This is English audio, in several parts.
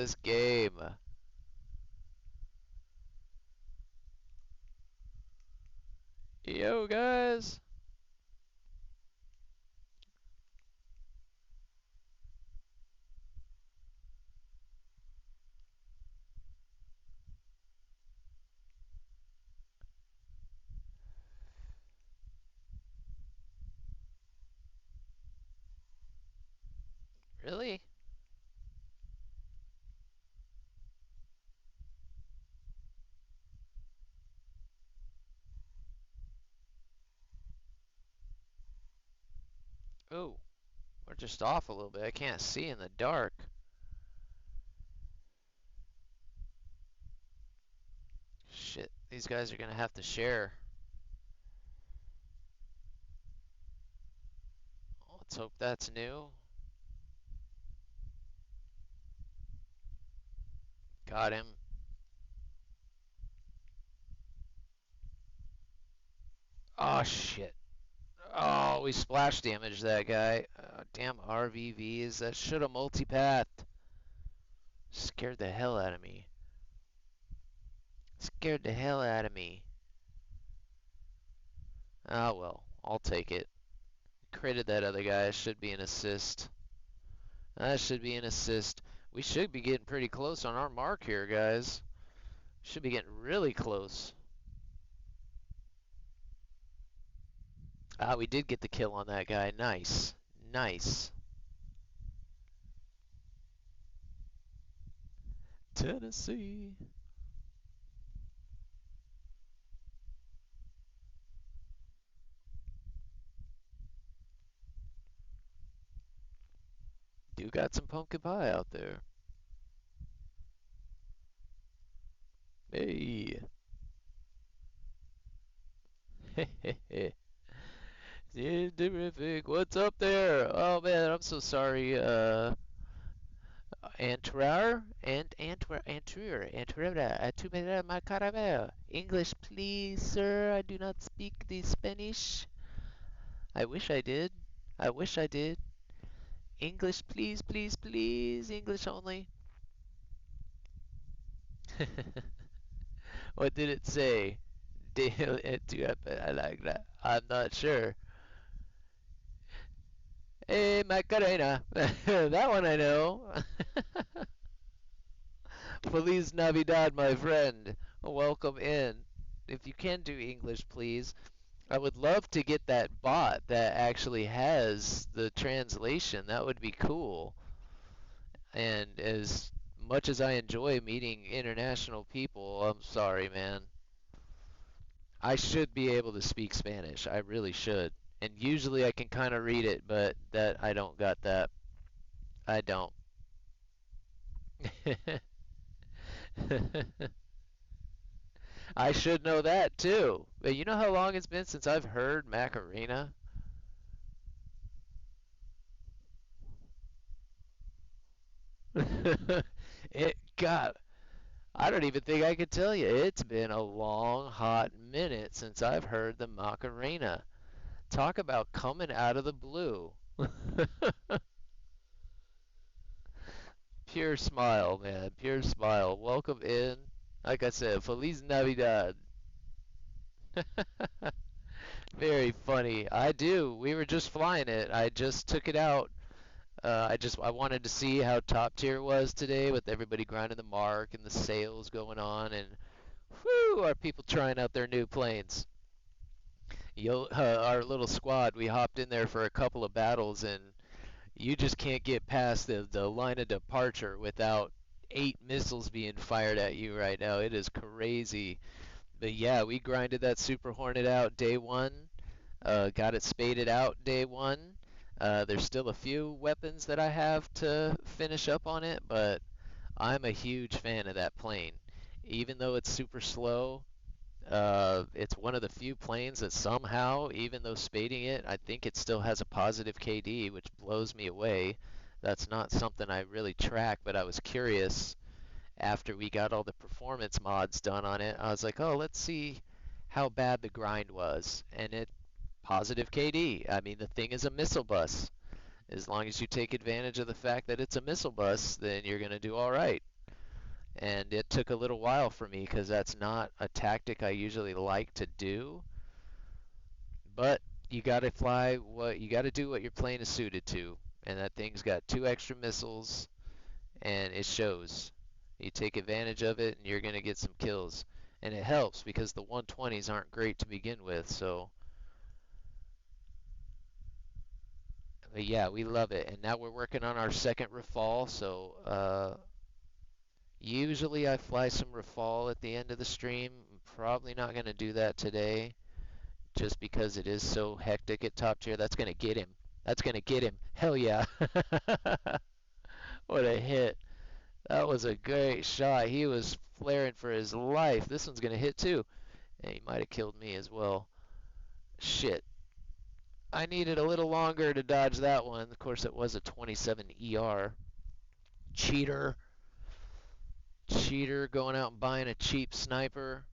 this game. Yo, guys. Really? Oh, we're just off a little bit. I can't see in the dark. Shit, these guys are gonna have to share. Let's hope that's new. Got him. Oh, shit. Oh, we splash damaged that guy. Damn RVVs. That should have multi-pathed. Scared the hell out of me. Scared the hell out of me. Ah, well. I'll take it. Critted that other guy. Should be an assist. That should be an assist. We should be getting pretty close on our mark here, guys. Should be getting really close. Ah, we did get the kill on that guy. Nice. Nice. Tennessee. You got some pumpkin pie out there. Hey. Yeah, terrific. What's up there? Oh man, I'm so sorry. Antwerp, my caramel. English, please, sir. I do not speak the Spanish. I wish I did. I wish I did. English, please, please, please. English only. What did it say? I like that. I'm not sure. Hey, Macarena. That one I know. Feliz Navidad, my friend. Welcome in. If you can do English, please. I would love to get that bot that actually has the translation. That would be cool. And as much as I enjoy meeting international people, I'm sorry, man. I should be able to speak Spanish. I really should. And usually I can kind of read it, but that I don't got that. I don't. I should know that too. But you know how long it's been since I've heard Macarena? God, I don't even think I could tell you. It's been a long, hot minute since I've heard the Macarena. Talk about coming out of the blue. Pure smile, man. Pure smile. Welcome in. Like I said, Feliz Navidad. Very funny. I do. We were just flying it. I just took it out. I wanted to see how top tier was today with everybody grinding the mark and the sales going on, and whew, are people trying out their new planes. Our little squad, we hopped in there for a couple of battles, and you just can't get past the line of departure without 8 missiles being fired at you right now. It is crazy. But yeah, we grinded that Super Hornet out day one. Got it spaded out day one. There's still a few weapons that I have to finish up on it, but I'm a huge fan of that plane. Even though it's super slow, it's one of the few planes that somehow, even though spading it, I think it still has a positive KD, which blows me away. That's not something I really track, but I was curious after we got all the performance mods done on it. I was like, oh, let's see how bad the grind was. And it positive KD. I mean, the thing is a missile bus. As long as you take advantage of the fact that it's a missile bus, then you're going to do all right. And it took a little while for me because that's not a tactic I usually like to do. But you got to fly what you got to do what your plane is suited to. And that thing's got two extra missiles, and it shows. You take advantage of it, and you're going to get some kills. And it helps because the 120s aren't great to begin with. So, but yeah, we love it. And now we're working on our second Rafale. So, usually I fly some Rafale at the end of the stream. I'm probably not going to do that today just because it is so hectic at top tier. That's going to get him. That's going to get him. Hell yeah. What a hit. That was a great shot. He was flaring for his life. This one's going to hit too. And he might have killed me as well. Shit. I needed a little longer to dodge that one. Of course, it was a 27 ER. Cheater. Cheater going out and buying a cheap sniper.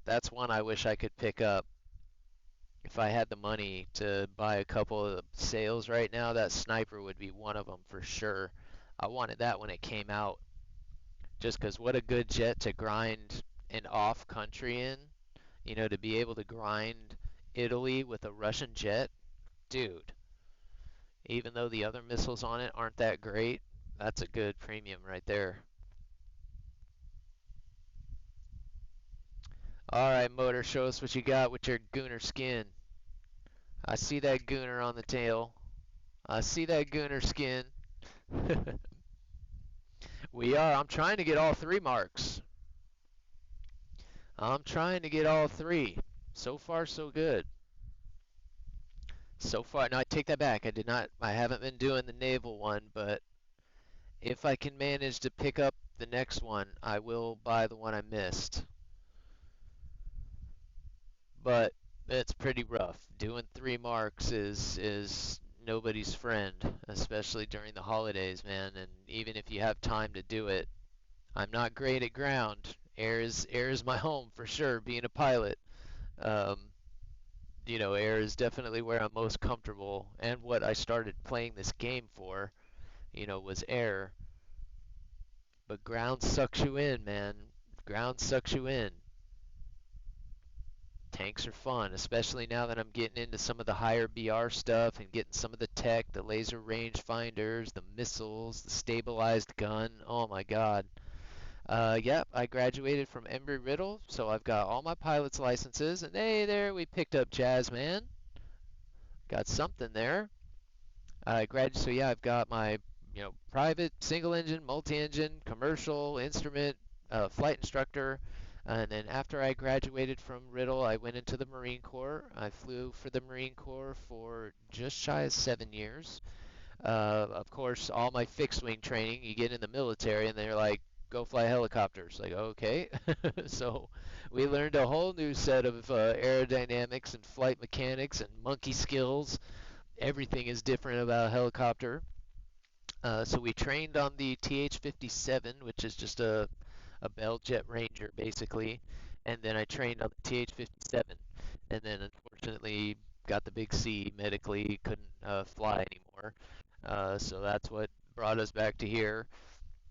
That's one I wish I could pick up. If I had the money to buy a couple of sales right now, that sniper would be one of them for sure. I wanted that when it came out. Just because what a good jet to grind an off country in. You know, to be able to grind Italy with a Russian jet. Dude, even though the other missiles on it aren't that great, that's a good premium right there. Alright, Motor, show us what you got with your Gooner skin. I see that Gooner on the tail. I see that Gooner skin. We are. I'm trying to get all three marks. I'm trying to get all three. So far, so good. So far, no, I take that back. I haven't been doing the naval one, but if I can manage to pick up the next one, I will buy the one I missed. But it's pretty rough. Doing three marks is nobody's friend, especially during the holidays, man. And even if you have time to do it, I'm not great at ground. Air is my home for sure. Being a pilot, um, air is definitely where I'm most comfortable, and what I started playing this game for, was air. But ground sucks you in, man. Ground sucks you in. Tanks are fun, especially now that I'm getting into some of the higher BR stuff and getting some of the tech, the laser range finders, the missiles, the stabilized gun. Oh my God. Yep, I graduated from Embry-Riddle, so I've got all my pilot's licenses, and hey there, we picked up Jazzman. Got something there. So yeah, I've got my, private, single engine, multi-engine, commercial, instrument, flight instructor, and then after I graduated from Riddle, I went into the Marine Corps. I flew for the Marine Corps for just shy of 7 years. Of course, all my fixed wing training, you get in the military and they're like, go fly helicopters. Like, okay. So we learned a whole new set of aerodynamics and flight mechanics and monkey skills. Everything is different about a helicopter. So we trained on the TH-57, which is just a Bell Jet Ranger, basically. And then I trained on the TH-57. And then, unfortunately, got the big C medically, couldn't fly anymore. So that's what brought us back to here.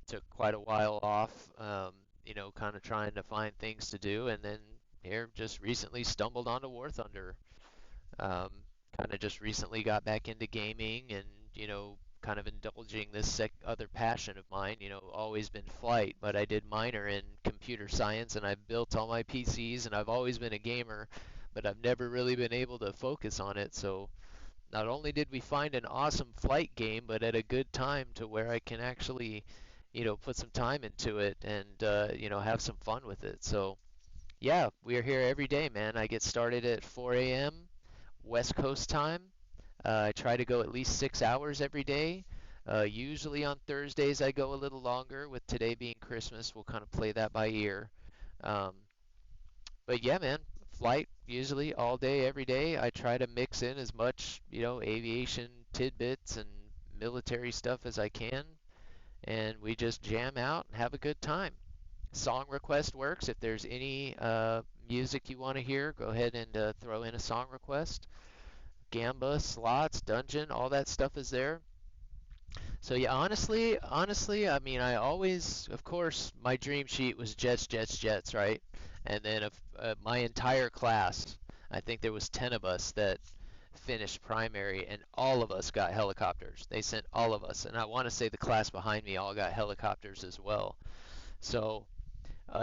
Took quite a while off, kind of trying to find things to do. And then here just recently stumbled onto War Thunder. Um, kind of just recently got back into gaming and, kind of indulging this other passion of mine, always been flight, but I did minor in computer science and I've built all my PCs and I've always been a gamer, but I've never really been able to focus on it. So not only did we find an awesome flight game, but at a good time to where I can actually, put some time into it and, have some fun with it. So yeah, we're here every day, man. I get started at 4 a.m. West Coast time. I try to go at least 6 hours every day. Usually on Thursdays I go a little longer. With today being Christmas, we'll kind of play that by ear. Um, but yeah, man, flight usually all day, every day. I try to mix in as much, aviation tidbits and military stuff as I can, and we just jam out and have a good time. Song request works. If there's any music you want to hear, go ahead and throw in a song request. Gamba, slots, dungeon, all that stuff is there. So yeah, honestly, I mean, I always, of course, my dream sheet was jets, jets, jets, right? And then of my entire class, I think there was 10 of us that finished primary, and all of us got helicopters. They sent all of us, and I want to say the class behind me all got helicopters as well. So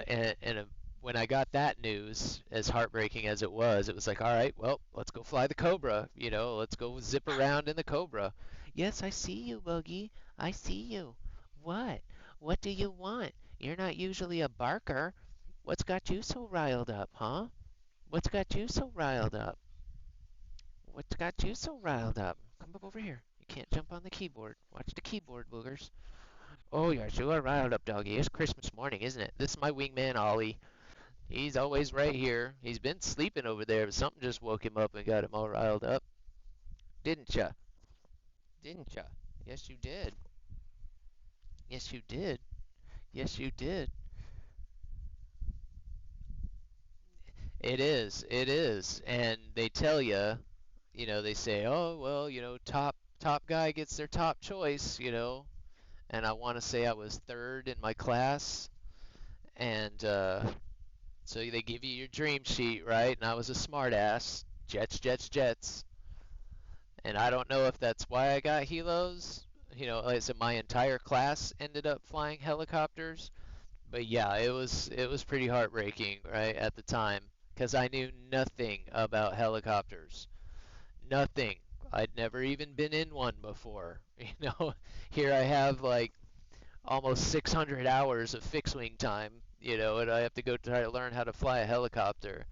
and when I got that news, as heartbreaking as it was like, all right, well, let's go fly the Cobra. Let's go zip around in the Cobra. Yes, I see you, Boogie. I see you. What? What do you want? You're not usually a barker. What's got you so riled up, huh? What's got you so riled up? What's got you so riled up? Come up over here. You can't jump on the keyboard. Watch the keyboard, boogers. Oh, yes, you are riled up, doggy. It's Christmas morning, isn't it? This is my wingman, Ollie. He's always right here. He's been sleeping over there, but something just woke him up and got him all riled up. Didn't ya? Didn't ya? Yes, you did. Yes, you did. Yes, you did. It is. It is. And they tell you, they say, oh, well, top guy gets their top choice. And I want to say I was third in my class. And so they give you your dream sheet, right? And I was a smart ass. Jets, jets, jets. And I don't know if that's why I got helos. Like I said, my entire class ended up flying helicopters. But yeah, it was pretty heartbreaking, right, at the time, because I knew nothing about helicopters. Nothing. I'd never even been in one before. Here I have like almost 600 hours of fixed wing time, and I have to go try to learn how to fly a helicopter.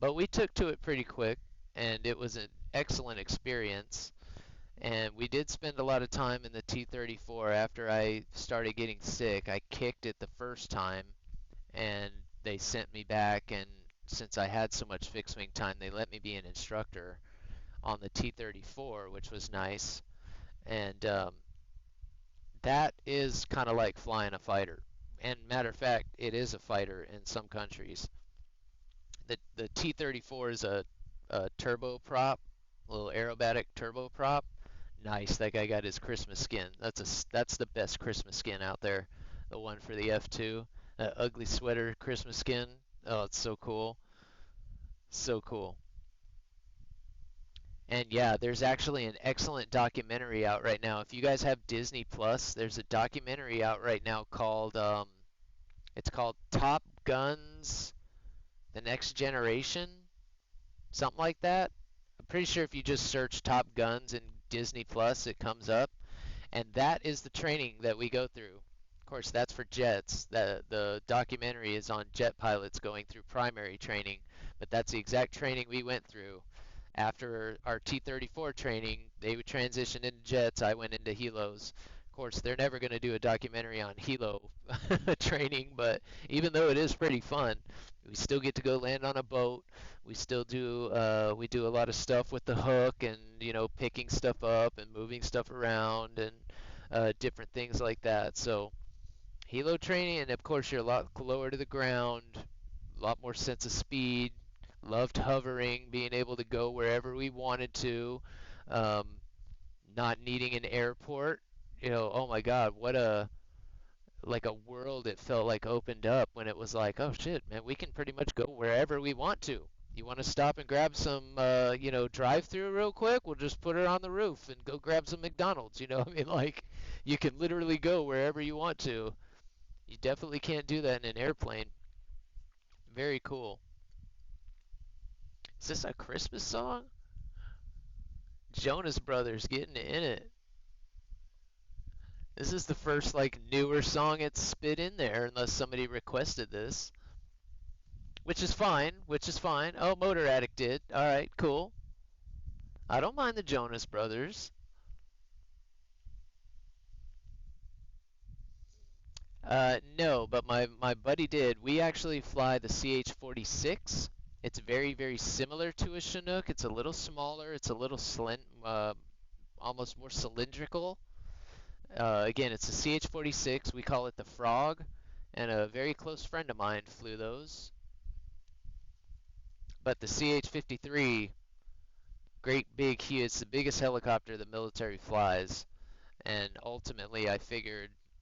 But we took to it pretty quick, and it was an excellent experience. And we did spend a lot of time in the T-34 after I started getting sick. I kicked it the first time, and they sent me back. And since I had so much fixed wing time, they let me be an instructor on the T-34, which was nice. And that is kind of like flying a fighter. And matter of fact, it is a fighter in some countries. The T-34 is a turboprop, a little aerobatic turboprop. Nice. That guy got his Christmas skin. That's the best Christmas skin out there. The one for the F2. That ugly sweater Christmas skin. Oh, it's so cool. So cool. And yeah, there's actually an excellent documentary out right now. If you guys have Disney Plus, there's a documentary out right now called it's called Top Guns: The Next Generation, something like that. I'm pretty sure if you just search Top Guns in Disney Plus, it comes up. And that is the training that we go through. Of course, that's for jets. The documentary is on jet pilots going through primary training, but that's the exact training we went through. After our T-34 training, they would transition into jets. I went into helos. Of course, they're never going to do a documentary on helo training, but even though it is pretty fun, we still get to go land on a boat. We do a lot of stuff with the hook and picking stuff up and moving stuff around and different things like that. So helo training, and of course you're a lot lower to the ground, a lot more sense of speed. Loved hovering, being able to go wherever we wanted to, um, not needing an airport. Oh my God, what a like a world it felt like opened up when it was like, oh shit, man, we can pretty much go wherever we want to. You want to stop and grab some, drive-through real quick? We'll just put it on the roof and go grab some McDonald's. I mean, like, you can literally go wherever you want to. You definitely can't do that in an airplane. Very cool. Is this a Christmas song? Jonas Brothers getting in it. This is the first like newer song it's spit in there, unless somebody requested this, which is fine. Which is fine. Oh, Motor Addict did. All right, cool. I don't mind the Jonas Brothers. No, but my buddy did. We actually fly the CH-46. It's very very similar to a Chinook. It's a little smaller. It's a little almost more cylindrical. Again, it's a CH-46. We call it the Frog, and a very close friend of mine flew those. But the CH-53, great big, it's the biggest helicopter the military flies, And ultimately, I figured